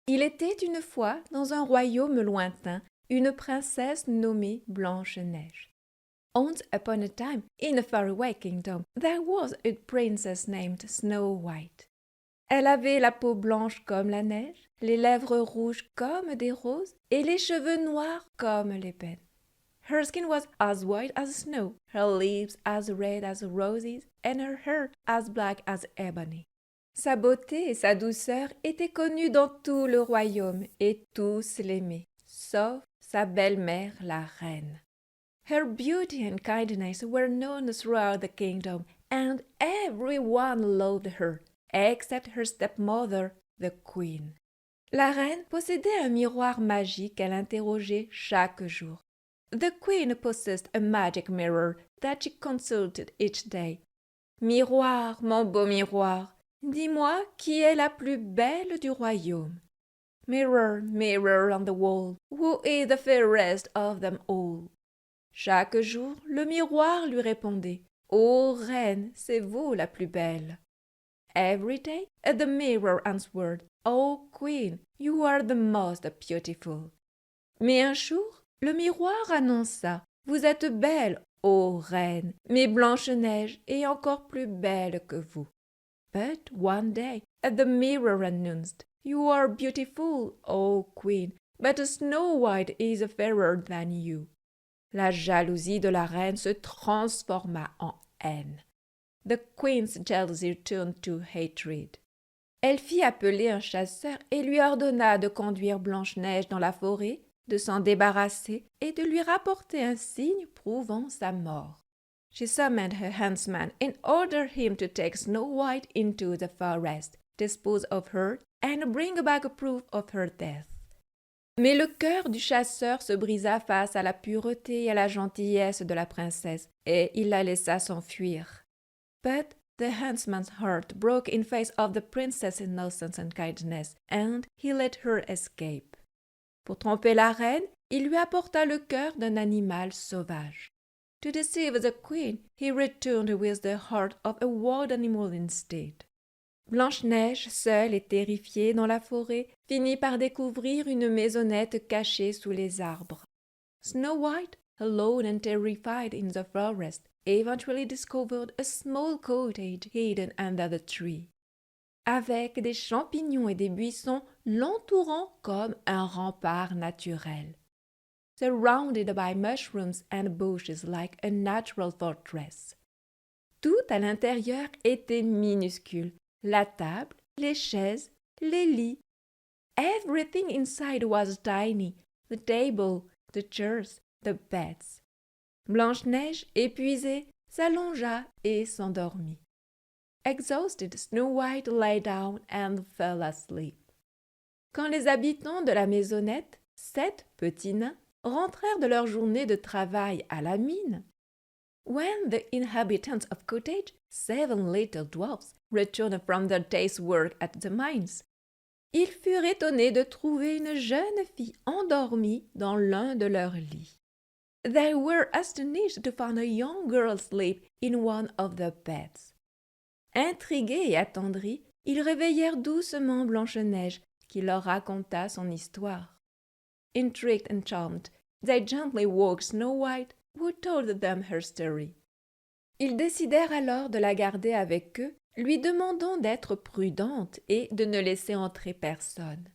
Il était une fois, dans un royaume lointain, une princesse nommée Blanche-Neige. Once upon a time, in a faraway kingdom, there was a princess named Snow White. Elle avait la peau blanche comme la neige, les lèvres rouges comme des roses et les cheveux noirs comme l'ébène. Her skin was as white as snow, her lips as red as roses, and her hair as black as ebony. Sa beauté et sa douceur étaient connues dans tout le royaume et tous l'aimaient, sauf sa belle-mère la reine. Her beauty and kindness were known throughout the kingdom, and everyone loved her, except her stepmother, the queen. La reine possédait un miroir magique qu'elle interrogeait chaque jour. The queen possessed a magic mirror that she consulted each day. Miroir, mon beau miroir, dis-moi qui est la plus belle du royaume. Mirror, mirror on the wall, who is the fairest of them all? Chaque jour, le miroir lui répondait: Ô reine, c'est vous la plus belle. Every day, the mirror answered: O queen, you are the most beautiful. Mais un jour, le miroir annonça: Vous êtes belle, ô reine, mais Blanche-Neige est encore plus belle que vous. But one day, the mirror announced: You are beautiful, O queen, but Snow White is fairer than you. La jalousie de la reine se transforma en haine. The queen's jealousy turned to hatred. Elle fit appeler un chasseur et lui ordonna de conduire Blanche-Neige dans la forêt, de s'en débarrasser et de lui rapporter un signe prouvant sa mort. She summoned her huntsman and ordered him to take Snow White into the forest, dispose of her, and bring back a proof of her death. Mais le cœur du chasseur se brisa face à la pureté et à la gentillesse de la princesse, et il la laissa s'enfuir. But the huntsman's heart broke in face of the princess' innocence and kindness, and he let her escape. Pour tromper la reine, il lui apporta le cœur d'un animal sauvage. To deceive the queen, he returned with the heart of a wild animal instead. Blanche-Neige, seule et terrifiée dans la forêt, finit par découvrir une maisonnette cachée sous les arbres. Snow White, alone and terrified in the forest, eventually discovered a small cottage hidden under the tree. Avec des champignons et des buissons l'entourant comme un rempart naturel. Surrounded by mushrooms and bushes like a natural fortress. Tout à l'intérieur était minuscule. La table, les chaises, les lits. Everything inside was tiny. The table, the chairs, the beds. Blanche-Neige, épuisée, s'allongea et s'endormit. Exhausted, Snow White lay down and fell asleep. Quand les habitants de la maisonnette, 7 petits nains, rentrèrent de leur journée de travail à la mine, when the inhabitants of cottage, 7 little dwarfs, returned from their day's work at the mines, ils furent étonnés de trouver une jeune fille endormie dans l'un de leurs lits. They were astonished to find a young girl asleep in one of the beds. Intrigués et attendris, ils réveillèrent doucement Blanche-Neige, qui leur raconta son histoire. Intrigued and charmed, they gently woke Snow White, who told them her story. Ils décidèrent alors de la garder avec eux, lui demandant d'être prudente et de ne laisser entrer personne.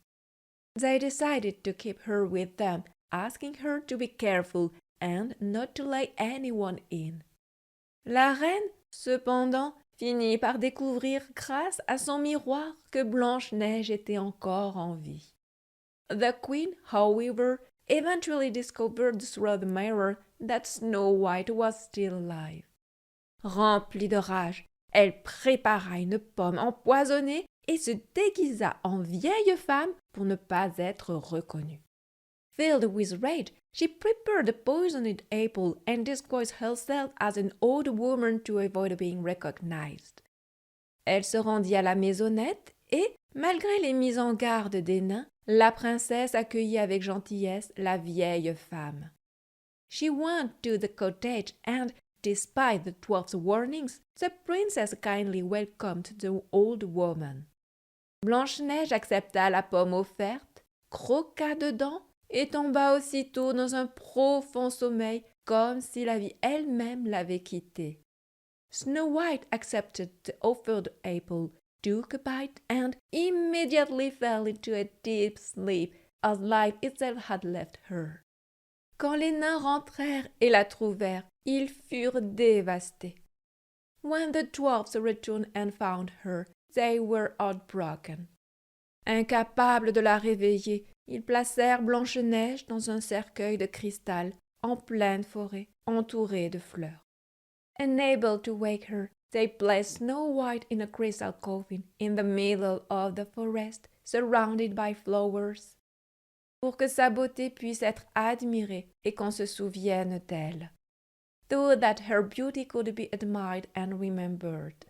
They decided to keep her with them, asking her to be careful and not to let anyone in. La reine, cependant, finit par découvrir grâce à son miroir que Blanche-Neige était encore en vie. The queen, however, eventually discovered through the mirror that Snow White was still alive. Remplie de rage, elle prépara une pomme empoisonnée et se déguisa en vieille femme pour ne pas être reconnue. Filled with rage, she prepared a poisoned apple and disguised herself as an old woman to avoid being recognized. Elle se rendit à la maisonnette et, malgré les mises en garde des nains, la princesse accueillit avec gentillesse la vieille femme. She went to the cottage and, despite the dwarf's warnings, the princess kindly welcomed the old woman. Blanche-Neige accepta la pomme offerte, croqua dedans et tomba aussitôt dans un profond sommeil, comme si la vie elle-même l'avait quittée. Snow White accepted the offered apple, took a bite, and immediately fell into a deep sleep, as life itself had left her. Quand les nains rentrèrent et la trouvèrent, ils furent dévastés. When the dwarfs returned and found her, they were heartbroken. Incapables de la réveiller, ils placèrent Blanche-Neige dans un cercueil de cristal en pleine forêt, entouré de fleurs. Unable to wake her, they placed Snow White in a crystal coffin in the middle of the forest, surrounded by flowers, pour que sa beauté puisse être admirée et qu'on se souvienne d'elle, so that her beauty could be admired and remembered.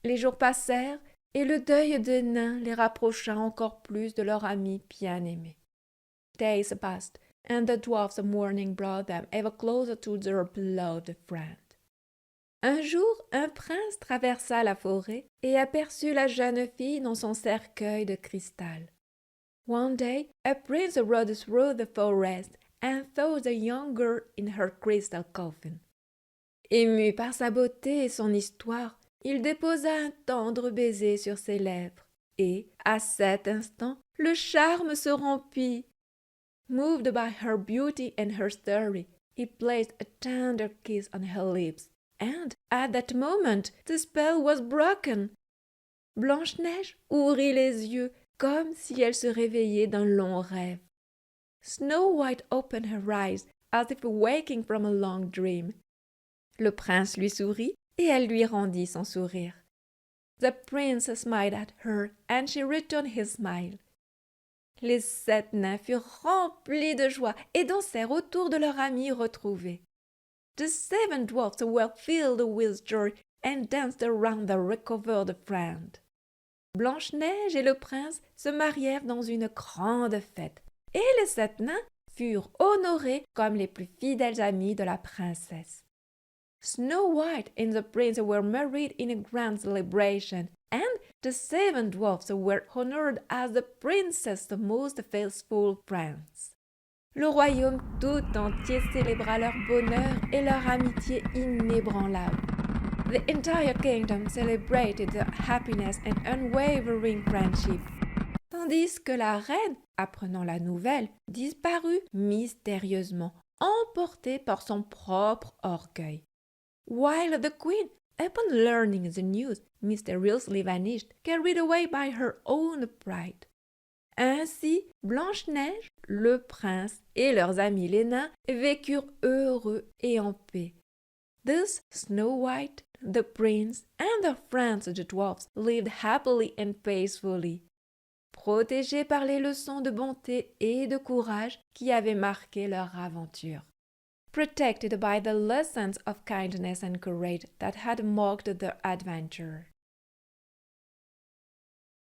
Les jours passèrent et le deuil des nains les rapprocha encore plus de leur ami bien-aimé. Days passed, and the dwarfs' mourning brought them ever closer to their beloved friend. Un jour, un prince traversa la forêt et aperçut la jeune fille dans son cercueil de cristal. One day, a prince rode through the forest and saw the young girl in her crystal coffin. Ému par sa beauté et son histoire, il déposa un tendre baiser sur ses lèvres, et, à cet instant, le charme se rompit. Moved by her beauty and her story, he placed a tender kiss on her lips, and, at that moment, the spell was broken. Blanche-Neige ouvrit les yeux comme si elle se réveillait d'un long rêve. Snow White opened her eyes as if waking from a long dream. Le prince lui sourit et elle lui rendit son sourire. The prince smiled at her and she returned his smile. Les 7 nains furent remplis de joie et dansèrent autour de leur ami retrouvé. The 7 dwarfs were filled with joy and danced around their recovered friend. Blanche-Neige et le prince se marièrent dans une grande fête, et les 7 nains furent honorés comme les plus fidèles amis de la princesse. Snow White and the prince were married in a grand celebration, and the 7 dwarfs were honored as the princess' most faithful friends. Le royaume tout entier célébra leur bonheur et leur amitié inébranlable. The entire kingdom celebrated their happiness and unwavering friendship, tandis que la reine, apprenant la nouvelle, disparut mystérieusement, emportée par son propre orgueil. While the queen, upon learning the news, mysteriously vanished, carried away by her own pride. Ainsi, Blanche-Neige, le prince et leurs amis les nains vécurent heureux et en paix. Thus, Snow White, the prince, and their friends the dwarfs lived happily and peacefully, protégés par les leçons de bonté et de courage qui avaient marqué leur aventure. Protected by the lessons of kindness and courage that had marked their adventure.